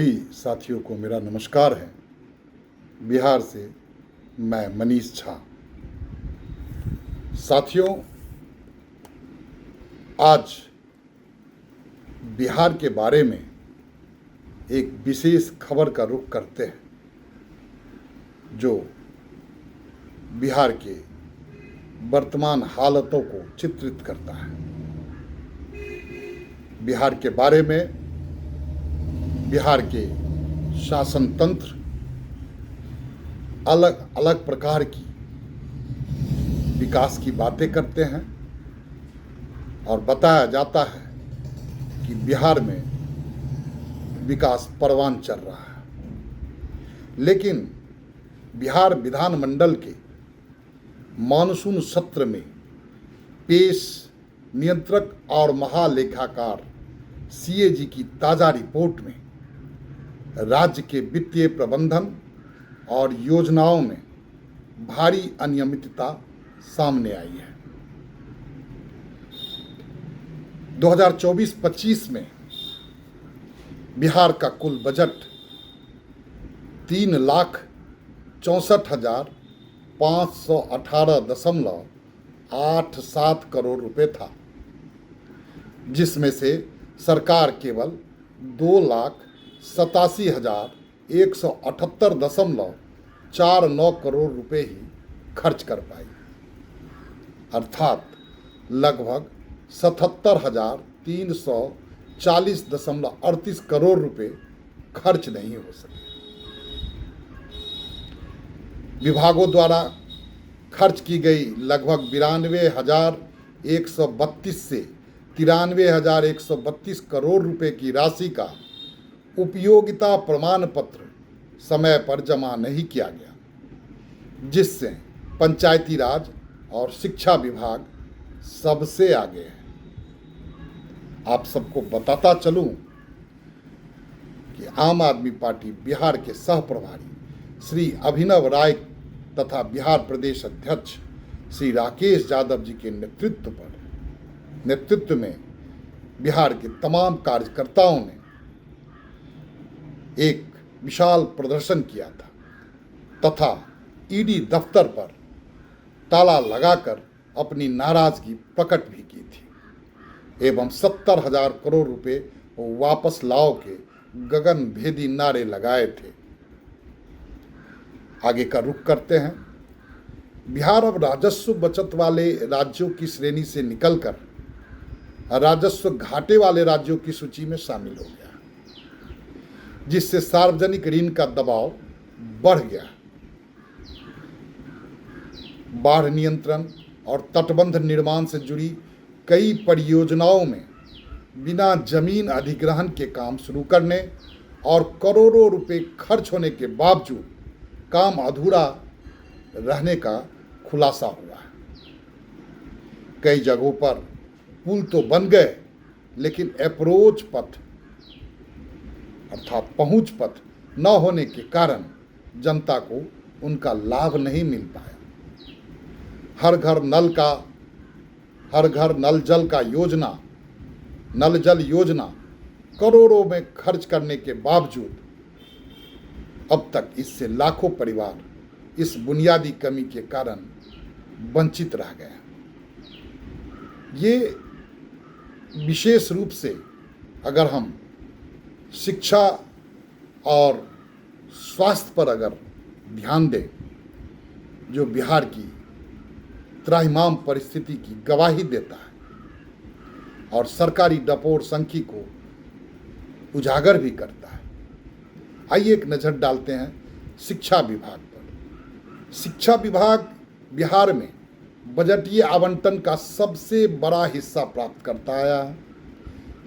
सभी साथियों को मेरा नमस्कार है। बिहार से मैं मनीष झा। साथियों, आज बिहार के बारे में एक विशेष खबर का रुख करते हैं जो बिहार के वर्तमान हालतों को चित्रित करता है। बिहार के बारे में बिहार के शासन तंत्र अलग अलग प्रकार की विकास की बातें करते हैं और बताया जाता है कि बिहार में विकास परवान चल रहा है। लेकिन बिहार विधानमंडल के मानसून सत्र में पेश नियंत्रक और महालेखाकार सीएजी की ताज़ा रिपोर्ट में राज्य के वित्तीय प्रबंधन और योजनाओं में भारी अनियमितता सामने आई है। 2024-25 में बिहार का कुल बजट 3,64,518.87 करोड़ रुपए था, जिसमें से सरकार केवल 2,87,178.49 करोड़ रुपए ही खर्च कर पाई, अर्थात लगभग 77,340.38 करोड़ रुपए खर्च नहीं हो सके। विभागों द्वारा खर्च की गई लगभग 92,132 से 93,132 करोड़ रुपए की राशि का उपयोगिता प्रमाण पत्र समय पर जमा नहीं किया गया, जिससे पंचायती राज और शिक्षा विभाग सबसे आगे है। आप सबको बताता चलूं कि आम आदमी पार्टी बिहार के सह प्रभारी श्री अभिनव राय तथा बिहार प्रदेश अध्यक्ष श्री राकेश यादव जी के नेतृत्व में बिहार के तमाम कार्यकर्ताओं ने एक विशाल प्रदर्शन किया था तथा ईडी दफ्तर पर ताला लगाकर अपनी नाराजगी प्रकट भी की थी एवं 70,000 करोड़ रुपए वापस लाओ के गगन भेदी नारे लगाए थे। आगे का रुख करते हैं। बिहार अब राजस्व बचत वाले राज्यों की श्रेणी से निकलकर राजस्व घाटे वाले राज्यों की सूची में शामिल हो गया, जिससे सार्वजनिक ऋण का दबाव बढ़ गया। बाढ़ नियंत्रण और तटबंध निर्माण से जुड़ी कई परियोजनाओं में बिना जमीन अधिग्रहण के काम शुरू करने और करोड़ों रुपए खर्च होने के बावजूद काम अधूरा रहने का खुलासा हुआ है। कई जगहों पर पुल तो बन गए, लेकिन अप्रोच पथ अर्थात पहुंच पथ न होने के कारण जनता को उनका लाभ नहीं मिल पाया। हर घर नल जल योजना करोड़ों में खर्च करने के बावजूद अब तक इससे लाखों परिवार इस बुनियादी कमी के कारण वंचित रह गए। ये विशेष रूप से अगर हम शिक्षा और स्वास्थ्य पर अगर ध्यान दें, जो बिहार की त्राहिमाम परिस्थिति की गवाही देता है और सरकारी डपोर संख्या को उजागर भी करता है। आइए एक नज़र डालते हैं शिक्षा विभाग पर। शिक्षा विभाग बिहार में बजटीय आवंटन का सबसे बड़ा हिस्सा प्राप्त करता आया है,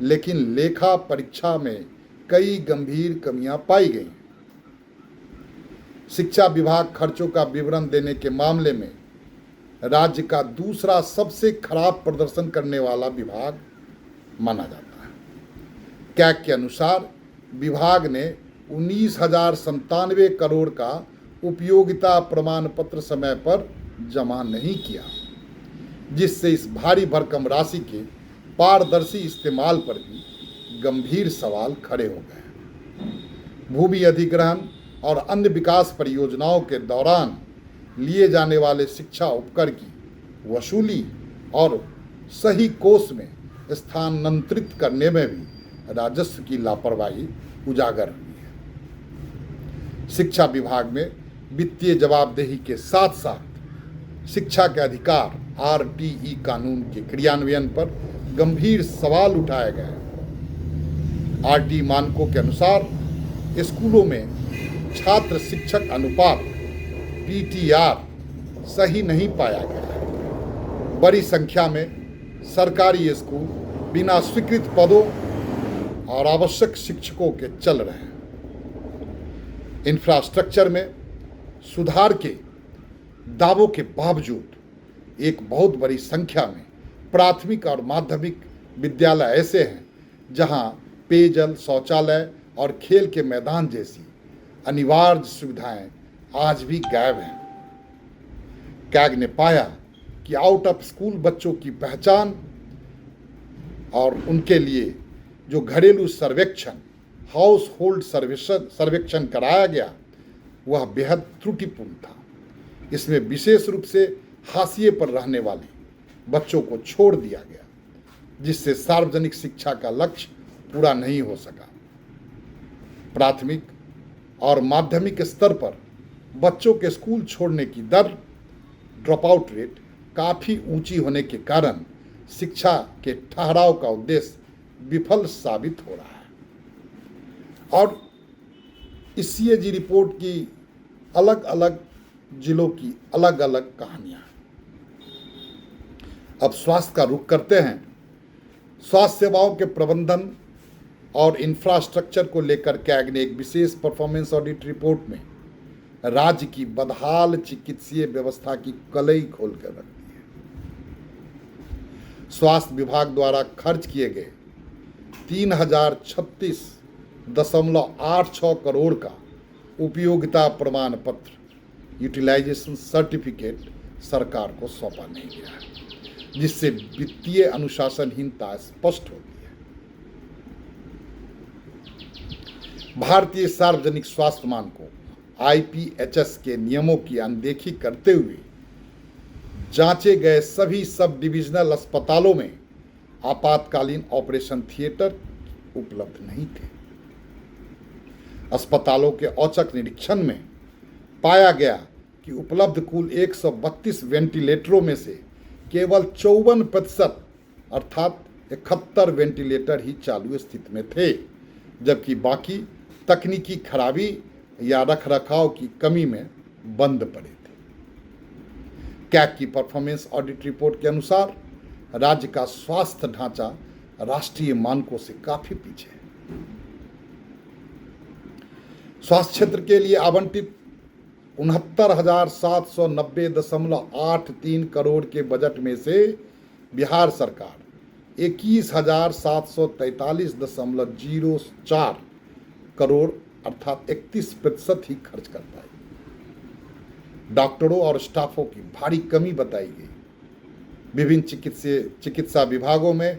लेकिन लेखा परीक्षा में कई गंभीर कमियां पाई गई। शिक्षा विभाग खर्चों का विवरण देने के मामले में राज्य का दूसरा सबसे खराब प्रदर्शन करने वाला विभाग माना जाता है। कैग के अनुसार विभाग ने 19,097 करोड़ का उपयोगिता प्रमाण पत्र समय पर जमा नहीं किया, जिससे इस भारी भरकम राशि के पारदर्शी इस्तेमाल पर भी गंभीर सवाल खड़े हो गए। भूमि अधिग्रहण और अन्य विकास परियोजनाओं के दौरान लिए जाने वाले शिक्षा उपकर की वसूली और सही कोष में स्थानांतरित करने में भी राजस्व की लापरवाही उजागर हुई है। शिक्षा विभाग में वित्तीय जवाबदेही के साथ साथ शिक्षा के अधिकार RTE कानून के क्रियान्वयन पर गंभीर सवाल उठाए गए। RTE मानकों के अनुसार स्कूलों में छात्र शिक्षक अनुपात PTR सही नहीं पाया गया। बड़ी संख्या में सरकारी स्कूल बिना स्वीकृत पदों और आवश्यक शिक्षकों के चल रहे हैं। इंफ्रास्ट्रक्चर में सुधार के दावों के बावजूद एक बहुत बड़ी संख्या में प्राथमिक और माध्यमिक विद्यालय ऐसे हैं जहां पेयजल, शौचालय और खेल के मैदान जैसी अनिवार्य सुविधाएं आज भी गायब हैं। कैग ने पाया कि आउट ऑफ स्कूल बच्चों की पहचान और उनके लिए जो घरेलू सर्वेक्षण, हाउस होल्ड सर्वेक्षण कराया गया वह बेहद त्रुटिपूर्ण था। इसमें विशेष रूप से हाशिए पर रहने वाले बच्चों को छोड़ दिया गया, जिससे सार्वजनिक शिक्षा का लक्ष्य पूरा नहीं हो सका। प्राथमिक और माध्यमिक स्तर पर बच्चों के स्कूल छोड़ने की दर, ड्रॉप आउट रेट काफ़ी ऊंची होने के कारण शिक्षा के ठहराव का उद्देश्य विफल साबित हो रहा है। और इस CAG रिपोर्ट की अलग अलग जिलों की अलग अलग कहानियां। अब स्वास्थ्य का रुख करते हैं। स्वास्थ्य सेवाओं के प्रबंधन और इंफ्रास्ट्रक्चर को लेकर कैग ने एक विशेष परफॉर्मेंस ऑडिट रिपोर्ट में राज्य की बदहाल चिकित्सीय व्यवस्था की कलई खोलकर रख दी है। स्वास्थ्य विभाग द्वारा खर्च किए गए 3036.86 करोड़ का उपयोगिता प्रमाण पत्र, यूटिलाइजेशन सर्टिफिकेट सरकार को सौंपा नहीं गया है, जिससे वित्तीय अनुशासनहीनता स्पष्ट होती है। भारतीय सार्वजनिक स्वास्थ्य मानकों IPHS के नियमों की अनदेखी करते हुए जांचे गए सभी सब डिविजनल अस्पतालों में आपातकालीन ऑपरेशन थिएटर उपलब्ध नहीं थे। अस्पतालों के औचक निरीक्षण में पाया गया कि उपलब्ध कुल 132 वेंटिलेटरों में से केवल 54% अर्थात 71 वेंटिलेटर ही चालू स्थिति में थे, जबकि बाकी तकनीकी खराबी या रखरखाव की कमी में बंद पड़े थे। कैग की परफॉर्मेंस ऑडिट रिपोर्ट के अनुसार राज्य का स्वास्थ्य ढांचा राष्ट्रीय मानकों से काफी पीछे है। स्वास्थ्य क्षेत्र के लिए आवंटित 69,790.83 करोड़ के बजट में से बिहार सरकार 21,743.04 करोड़ अर्थात 31% ही खर्च कर पाई। डॉक्टरों और स्टाफों की भारी कमी बताई गई। विभिन्न चिकित्सा विभागों में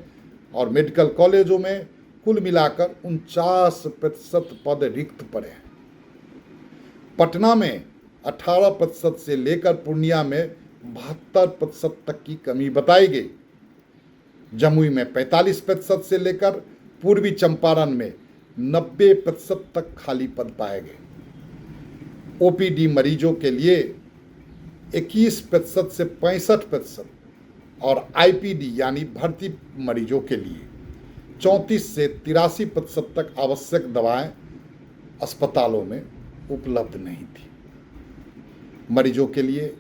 और मेडिकल कॉलेजों में कुल मिलाकर 49% पद रिक्त पड़े हैं। पटना में 18% से लेकर पूर्णिया में 72% तक की कमी बताई गई। जमुई में 45% से लेकर पूर्वी चंपारण में 90% तक खाली पद पाए गए। OPD मरीजों के लिए 21% से 65% और IPD यानी भर्ती मरीजों के लिए 34 से 83% तक आवश्यक दवाएं अस्पतालों में उपलब्ध नहीं थी। मरीजों के लिए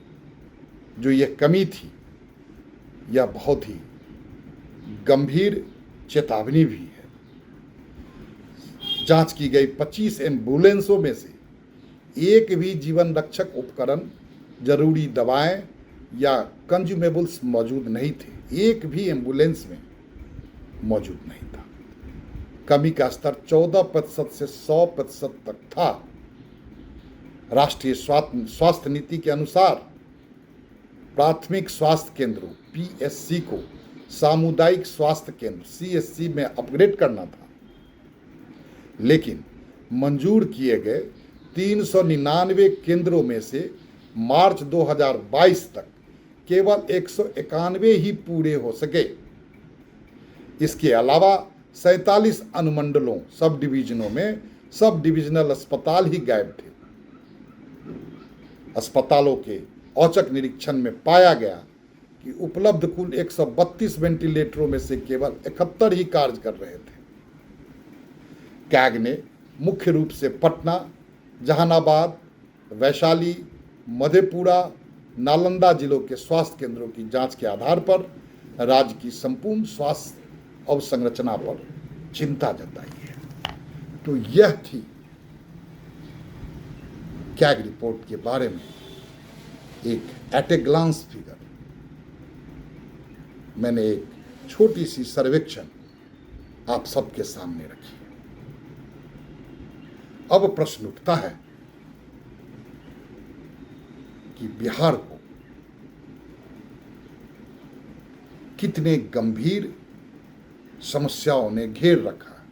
जो यह कमी थी यह बहुत ही गंभीर चेतावनी भी है। जांच की गई 25 एम्बुलेंसों में से एक भी जीवन रक्षक उपकरण, जरूरी दवाएं या कंज्यूमेबल्स मौजूद नहीं थे। एक भी एम्बुलेंस में मौजूद नहीं था। कमी का स्तर 14% से 100% तक था। राष्ट्रीय स्वास्थ्य नीति के अनुसार प्राथमिक स्वास्थ्य केंद्रों PSC को सामुदायिक स्वास्थ्य केंद्र CSC में अपग्रेड करना था, लेकिन मंजूर किए गए 399 केंद्रों में से मार्च 2022 तक केवल 191 ही पूरे हो सके। इसके अलावा 47 अनुमंडलों सब डिवीजनों में सब डिविजनल अस्पताल ही गायब थे। अस्पतालों के औचक निरीक्षण में पाया गया कि उपलब्ध कुल 132 वेंटिलेटरों में से केवल 71 ही कार्य कर रहे थे। कैग ने मुख्य रूप से पटना, जहानाबाद, वैशाली, मधेपुरा, नालंदा जिलों के स्वास्थ्य केंद्रों की जांच के आधार पर राज्य की संपूर्ण स्वास्थ्य अवसंरचना पर चिंता जताई है। तो यह थी कैग रिपोर्ट के बारे में एक एट ए ग्लांस फिगर। मैंने एक छोटी सी सर्वेक्षण आप सबके सामने रखी। अब प्रश्न उठता है कि बिहार को कितने गंभीर समस्याओं ने घेर रखा है।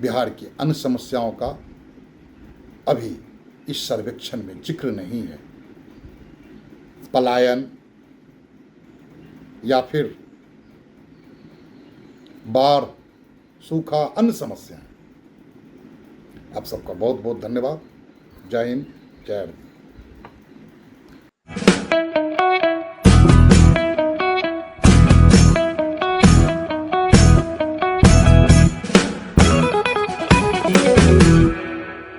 बिहार की अन्य समस्याओं का अभी इस सर्वेक्षण में जिक्र नहीं है। पलायन या फिर बाढ़, सूखा, अन्य समस्याएं। आप सबका बहुत बहुत धन्यवाद। जय हिंद, जय भारत।